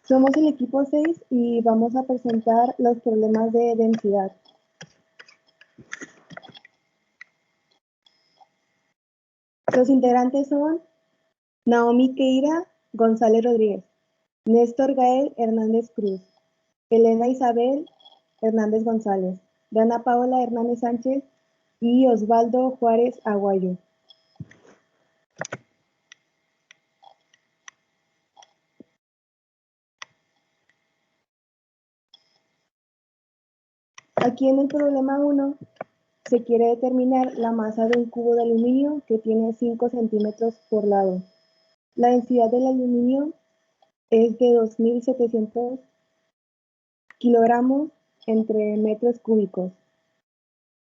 Somos el equipo 6 y vamos a presentar los problemas de densidad. Los integrantes son Naomi Keira González Rodríguez, Néstor Gael Hernández Cruz, Elena Isabel Hernández González, Dana Paola Hernández Sánchez y Osvaldo Juárez Aguayo. Aquí en el problema 1 se quiere determinar la masa de un cubo de aluminio que tiene 5 centímetros por lado. La densidad del aluminio es de 2.700 kilogramos entre metros cúbicos.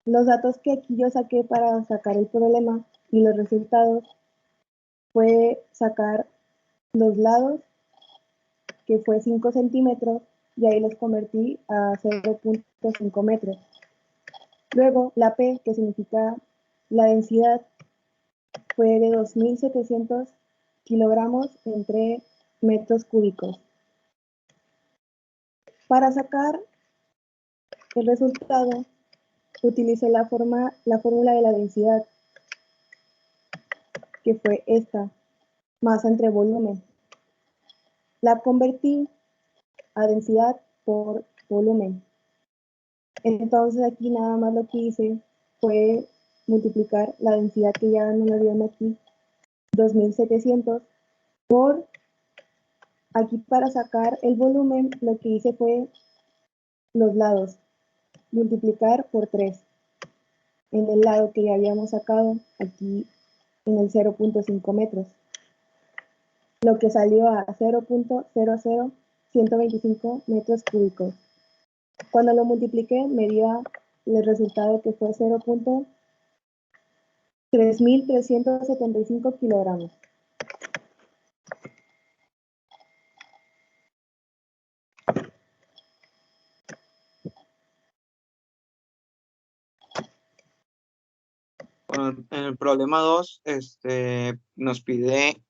Los datos que aquí yo saqué para sacar el problema y los resultados fue sacar los lados, que fue 5 centímetros, y ahí los convertí a 0.5 metros. Luego, la P, que significa la densidad, fue de 2.700 kilogramos entre metros cúbicos. Para sacar el resultado, utilicé la fórmula de la densidad, que fue esta, masa entre volumen. La convertí a densidad por volumen. Entonces aquí nada más lo que hice fue multiplicar la densidad que ya nos la dieron aquí, 2.700, por, aquí para sacar el volumen, lo que hice fue los lados, multiplicar por 3. En el lado que ya habíamos sacado, aquí en el 0.5 metros, lo que salió a 0.00125 metros cúbicos. Cuando lo multipliqué, me dio el resultado que fue 0.3375 kilogramos. En el problema 2, nos pide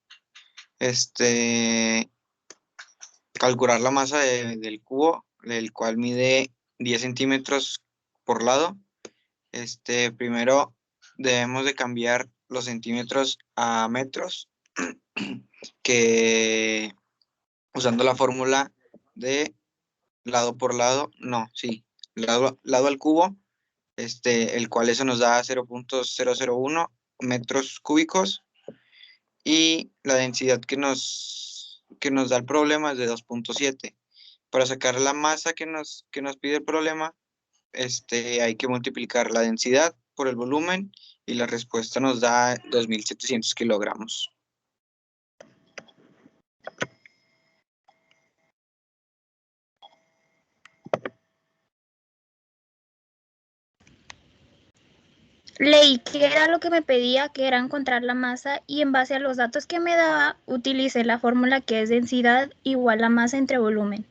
calcular la masa del cubo, el cual mide 10 centímetros por lado. Primero debemos de cambiar los centímetros a metros, que usando la fórmula de lado por lado, lado al cubo, el cual eso nos da 0.001 metros cúbicos, y la densidad que nos da el problema es de 2.7. Para sacar la masa que nos pide el problema, hay que multiplicar la densidad por el volumen y la respuesta nos da 2.700 kilogramos. Leí que era lo que me pedía, que era encontrar la masa, y en base a los datos que me daba, utilicé la fórmula que es densidad igual a masa entre volumen.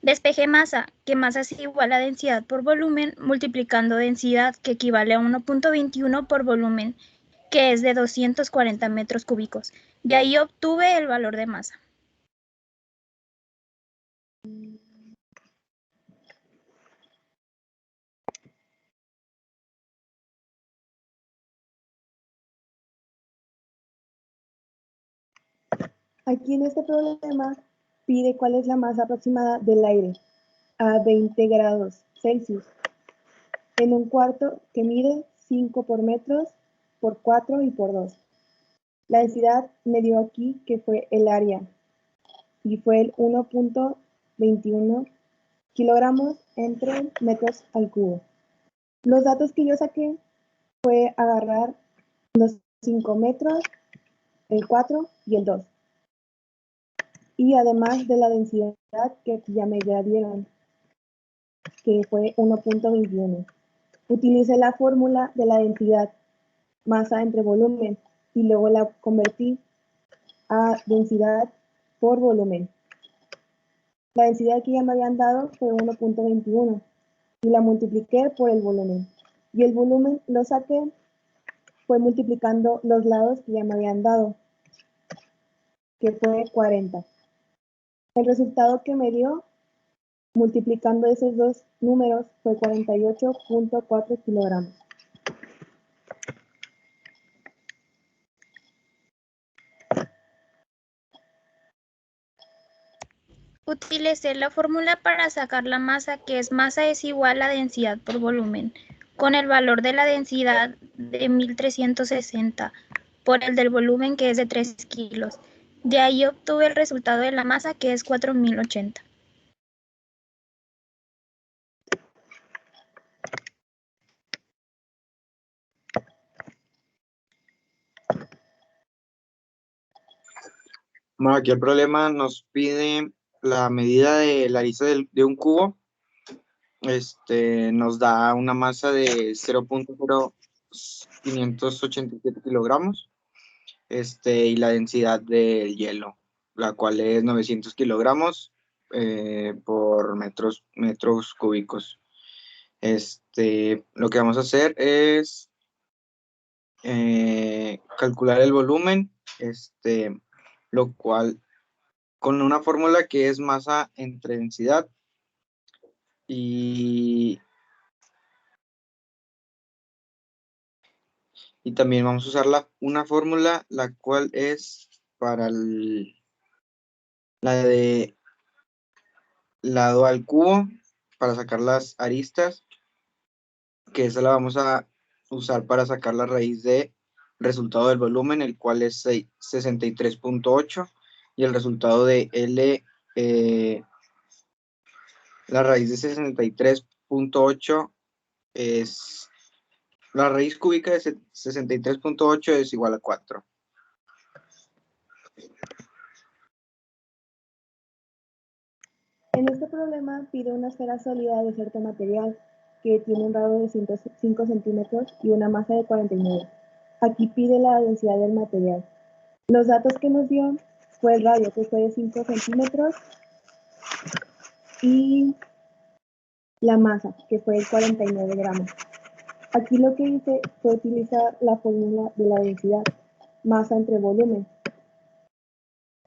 Despejé masa, que masa es igual a densidad por volumen, multiplicando densidad, que equivale a 1.21 por volumen, que es de 240 metros cúbicos. De ahí obtuve el valor de masa. Aquí en este problema pide cuál es la masa aproximada del aire a 20 grados Celsius en un cuarto que mide 5 por metros por 4 y por 2. La densidad me dio aquí que fue el área y fue el 1.21 kilogramos entre metros al cubo. Los datos que yo saqué fue agarrar los 5 metros, el 4 y el 2. Y además de la densidad que aquí ya me dieron, que fue 1.21. Utilicé la fórmula de la densidad, masa entre volumen, y luego la convertí a densidad por volumen. La densidad que ya me habían dado fue 1.21 y la multipliqué por el volumen. Y el volumen lo saqué fue multiplicando los lados que ya me habían dado, que fue 40. El resultado que me dio, multiplicando esos dos números, fue 48.4 kilogramos. Utilicé la fórmula para sacar la masa, que es masa es igual a densidad por volumen, con el valor de la densidad de 1360 por el del volumen, que es de 3 kilos. De ahí obtuve el resultado de la masa, que es 4080. Bueno, aquí el problema nos pide la medida de la arista de un cubo. Nos da una masa de 0.0587 kilogramos. Y la densidad del hielo, la cual es 900 kilogramos por metros cúbicos. Lo que vamos a hacer es calcular el volumen, lo cual con una fórmula que es masa entre densidad y también vamos a usar una fórmula la cual es para la de lado al cubo para sacar las aristas, que esa la vamos a usar para sacar la raíz de resultado del volumen, el cual es 63.8, y el resultado de L, la raíz de 63.8 es, la raíz cúbica de 63.8 es igual a 4. En este problema pide una esfera sólida de cierto material que tiene un radio de 5 centímetros y una masa de 49. Aquí pide la densidad del material. Los datos que nos dio fue el radio, que fue de 5 centímetros, y la masa, que fue de 49 gramos. Aquí lo que hice fue utilizar la fórmula de la densidad, masa entre volumen.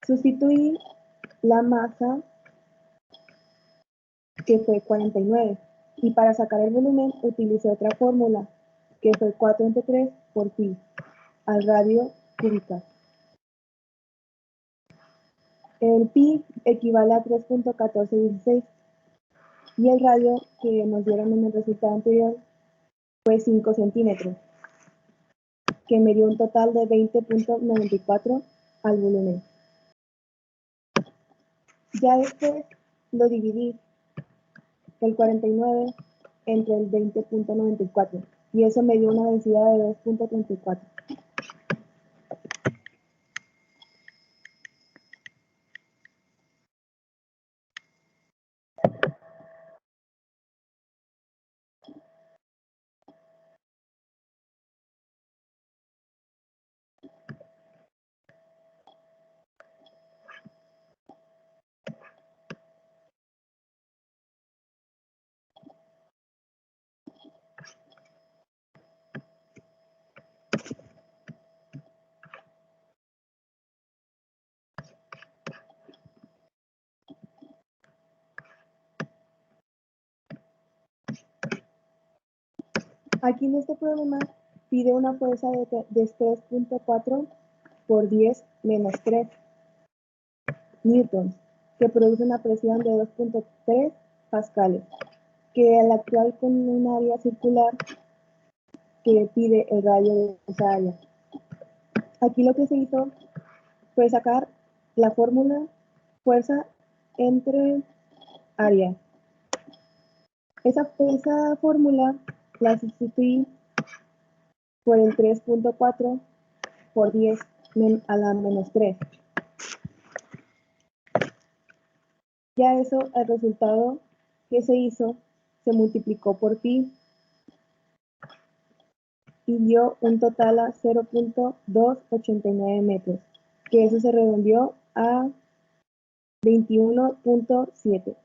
Sustituí la masa, que fue 49, y para sacar el volumen utilicé otra fórmula, que fue 4 entre 3 por pi, al radio cúbica. El pi equivale a 3.1416, y el radio que nos dieron en el resultado anterior fue 5 centímetros, que me dio un total de 20.94 al volumen. Ya después lo dividí, el 49 entre el 20.94, y eso me dio una densidad de 2.34. Aquí en este problema pide una fuerza de 3.4 por 10 menos 3 newtons, que produce una presión de 2.3 pascales, que al actuar con un área circular que pide el radio de esa área. Aquí lo que se hizo fue sacar la fórmula fuerza entre área. Esa fórmula la sustituí por el 3.4 por 10 a la menos 3. Ya eso, el resultado que se hizo, se multiplicó por pi y dio un total a 0.289 metros, que eso se redondeó a 21.7.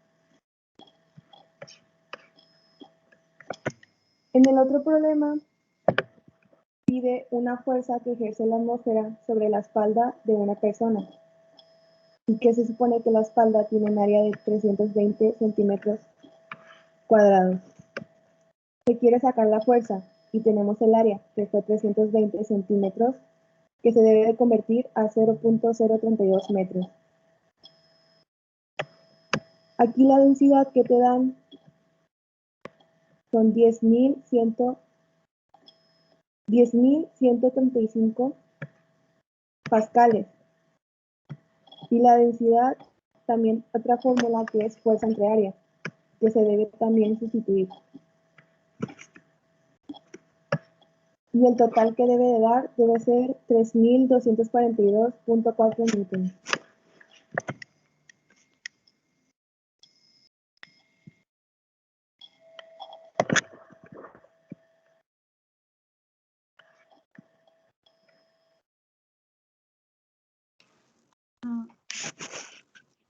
En el otro problema, pide una fuerza que ejerce la atmósfera sobre la espalda de una persona. y que se supone que la espalda tiene un área de 320 centímetros cuadrados. Se quiere sacar la fuerza y tenemos el área, que fue 320 centímetros, que se debe de convertir a 0.032 metros. Aquí la densidad que te dan son 10.135 pascales. Y la densidad, también otra fórmula que es fuerza entre área, que se debe también sustituir. Y el total que debe de dar debe ser 3.242.4 newtons.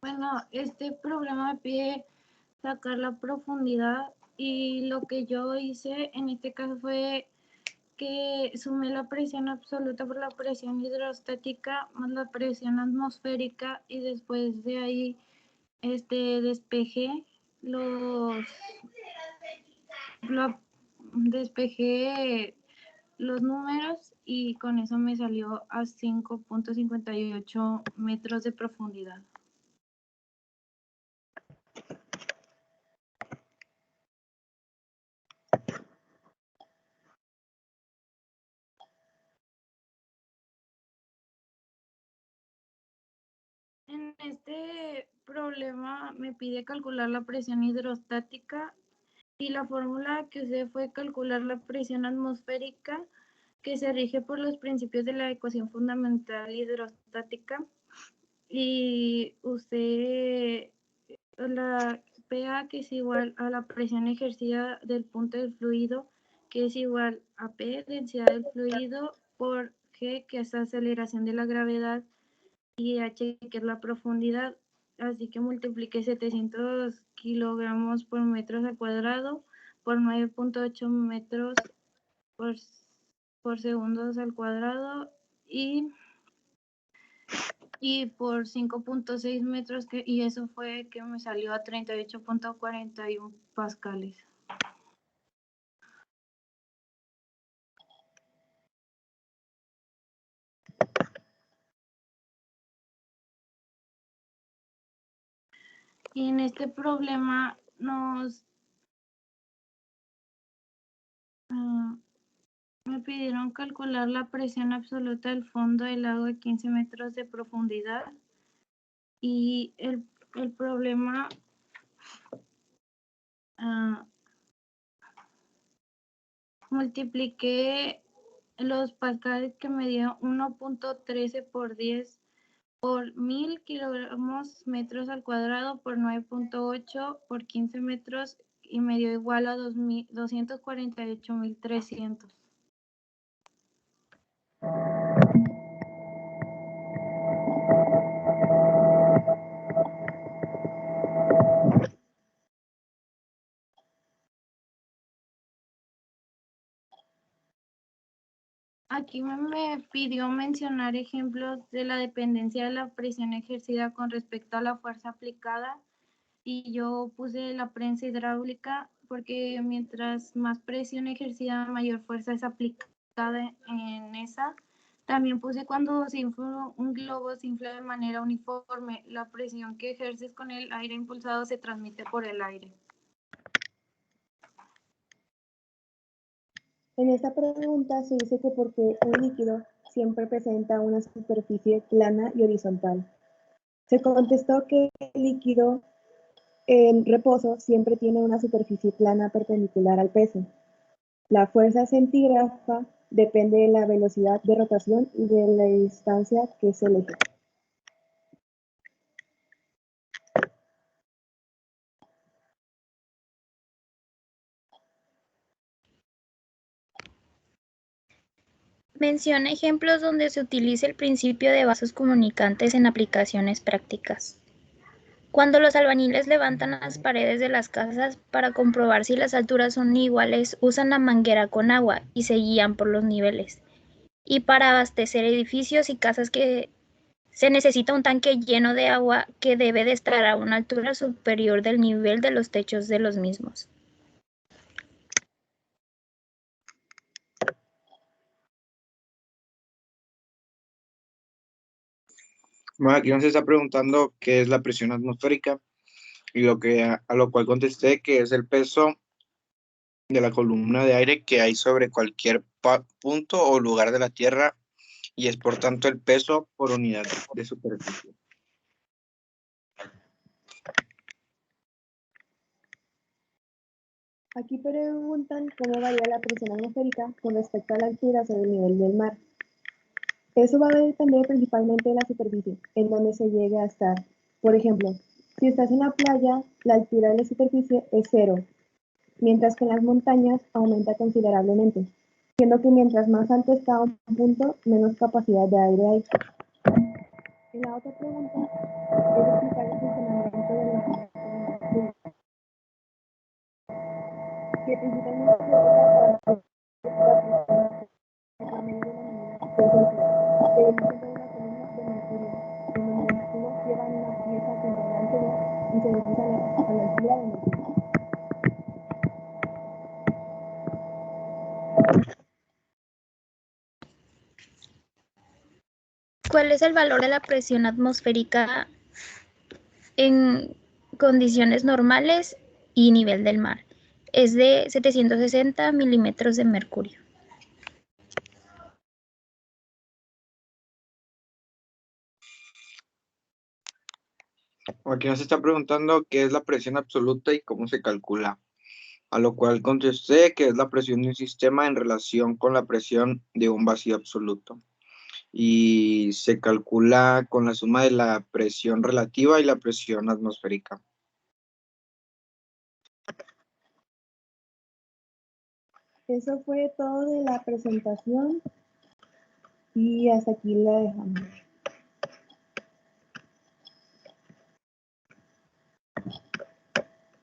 Bueno, este problema me pide sacar la profundidad y lo que yo hice en este caso fue que sumé la presión absoluta por la presión hidrostática más la presión atmosférica y después de ahí despejé los números y con eso me salió a 5.58 metros de profundidad. En este problema me pide calcular la presión hidrostática y la fórmula que usé fue calcular la presión atmosférica que se rige por los principios de la ecuación fundamental hidrostática y usé la PA que es igual a la presión ejercida del punto del fluido que es igual a P, densidad del fluido, por G que es aceleración de la gravedad y H que es la profundidad, así que multipliqué 700 kilogramos por metros al cuadrado por 9.8 metros por segundos al cuadrado y por 5.6 metros y eso fue que me salió a 38.41 pascales. Y en este problema me pidieron calcular la presión absoluta del fondo del lago de 15 metros de profundidad y el problema multipliqué los pascales que me dio 1.13 por 10 por 1000 kilogramos metros al cuadrado por 9.8 por 15 metros y me dio igual a 248.300. Aquí me pidió mencionar ejemplos de la dependencia de la presión ejercida con respecto a la fuerza aplicada y yo puse la prensa hidráulica porque mientras más presión ejercida, mayor fuerza es aplicada en esa. También puse cuando se infla un globo, se infla de manera uniforme. La presión que ejerces con el aire impulsado se transmite por el aire. En esta pregunta se dice que porque un líquido siempre presenta una superficie plana y horizontal. Se contestó que el líquido en reposo siempre tiene una superficie plana perpendicular al peso. La fuerza centígrafa depende de la velocidad de rotación y de la distancia que se elige. Menciona ejemplos donde se utilice el principio de vasos comunicantes en aplicaciones prácticas. Cuando los albañiles levantan las paredes de las casas para comprobar si las alturas son iguales, usan la manguera con agua y se guían por los niveles. Y para abastecer edificios y casas que Se necesita un tanque lleno de agua que debe de estar a una altura superior del nivel de los techos de los mismos. Bueno, aquí nos está preguntando qué es la presión atmosférica y a lo cual contesté que es el peso de la columna de aire que hay sobre cualquier punto o lugar de la Tierra y es por tanto el peso por unidad de superficie. Aquí preguntan cómo varía la presión atmosférica con respecto a la altura sobre el nivel del mar. Eso va a depender principalmente de la superficie, en donde se llegue a estar. Por ejemplo, si estás en la playa, la altura de la superficie es 0, mientras que en las montañas aumenta considerablemente, siendo que mientras más alto está un punto, menos capacidad de aire hay. En la otra pregunta es explicar el funcionamiento de la atmósfera, que principalmente se usa para la medida de la unidad, por ejemplo, el ejemplo de una columna de mercurio, en donde los tubos llevan una pieza que enrolla el tubo y se desliza a la altura de mercurio. ¿Cuál es el valor de la presión atmosférica en condiciones normales y nivel del mar? Es de 760 milímetros de mercurio. Aquí nos está preguntando qué es la presión absoluta y cómo se calcula, a lo cual contesté que es la presión de un sistema en relación con la presión de un vacío absoluto. Y se calcula con la suma de la presión relativa y la presión atmosférica. Eso fue todo de la presentación y hasta aquí la dejamos.